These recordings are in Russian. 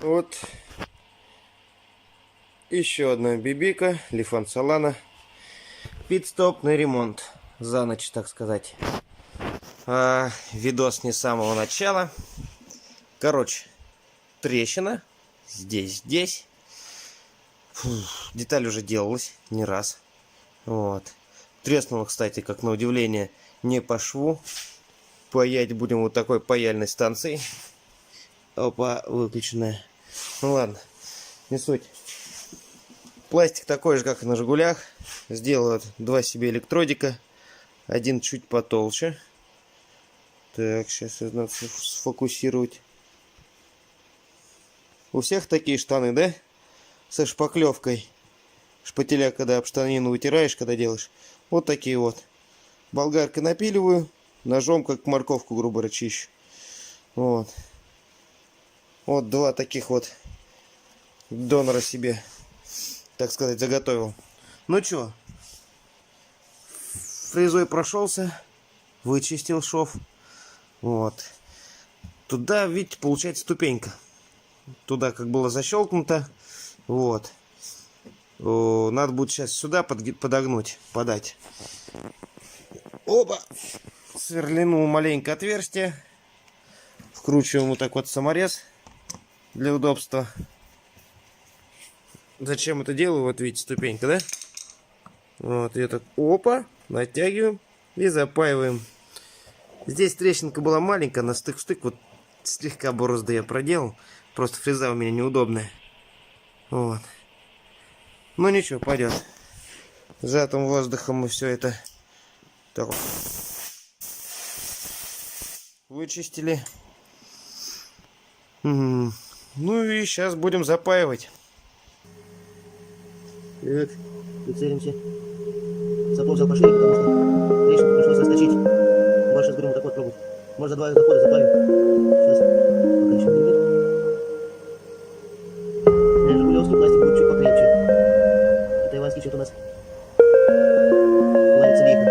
Вот еще одна бибика, лифан салано. Пит-стоп на ремонт. За ночь, так сказать. Видос не с самого начала. Короче, трещина. Здесь. Деталь уже делалась не раз. Вот. Треснула, кстати, как на удивление, не по шву. Паять будем вот такой паяльной станцией. Опа, выключенная. Ну ладно, не суть. Пластик такой же, как и на Жигулях. Сделал два себе электродика. Один чуть потолще. Так, сейчас надо сфокусировать. У всех такие штаны, да? Со шпаклевкой. Шпателя, когда об штанину вытираешь, когда делаешь. Вот такие вот. Болгаркой напиливаю. Ножом, как морковку, грубо говоря, чищу. Вот. Вот два таких вот донора себе, так сказать, заготовил. Ну чё, фрезой прошелся, вычистил шов. Вот. Туда, видите, получается ступенька. Туда как было защелкнуто. Вот. Надо будет сейчас сюда подогнуть, подать. Оба! Сверлину маленькое отверстие. Вкручиваем вот так вот саморез для удобства. Зачем это делаю? Вот видите, ступенька, да? Вот, и так, опа, натягиваем и запаиваем. Здесь трещинка была маленькая, на стык в стык, вот слегка борозды я проделал. Просто фреза у меня неудобная. Вот. Ну ничего, пойдет. Сжатым воздухом мы все это так вот вычистили. Ну и сейчас будем запаивать. Так, прицелимся. Сапог взял пошли, потому что трещинку пришлось раскочить. Больше с говорим, вот так вот пробовать. Может, за два захода заплавим. Сейчас, пока еще не видно. Жигулевский пластик будет чуть покрепче. А тайваньский что-то у нас плавится лихо.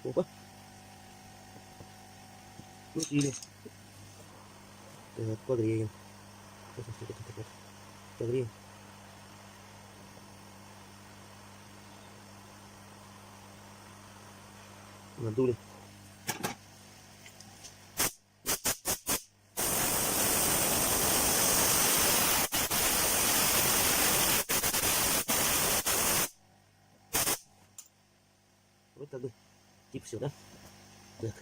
Опа. Крутили. Так, погреем. Вот. Погреем. Надули. Вот как бы типа все, да? Так.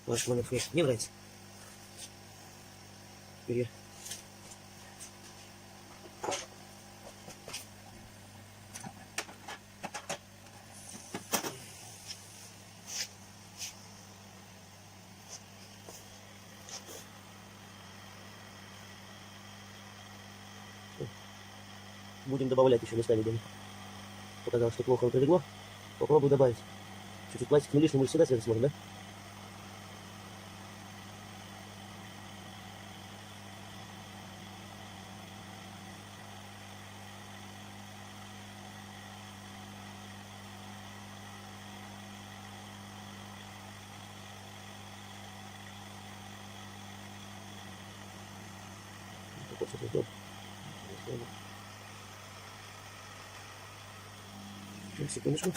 Ваш момент мне нравится. Теперь я будем добавлять еще местами, где показалось, что плохо прилегло. Попробую добавить. Чуть-чуть пластик не лишний, мы всегда связать сможем, да? Вот, сейчас сделаем. Секундочку.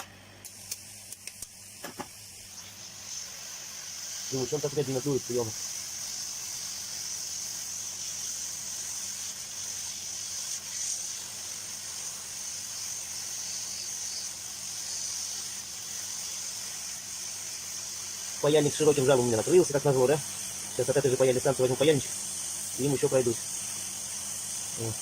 Думаю, что он так медленно дует, приема. Паяльник широким жабом у меня накрылся, как назло, да? Сейчас от этой же паяльной станции возьму паяльничек, и им еще пройдусь. Вот.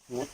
Вот.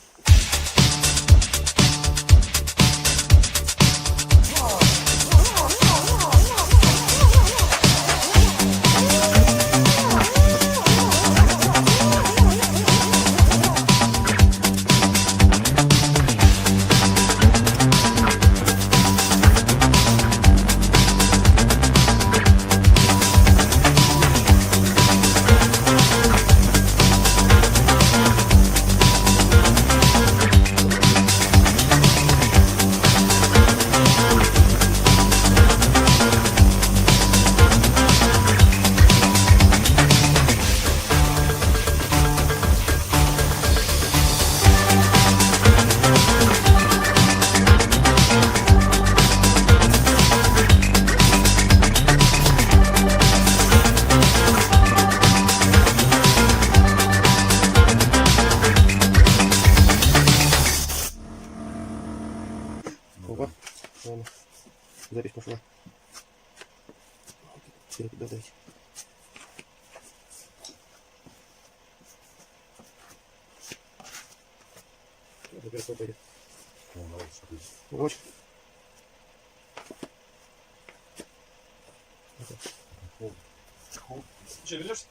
Опа, ладно, запись пошла. Теперь туда дайте. Теперь что пойдет? Вот. Что, вернешься?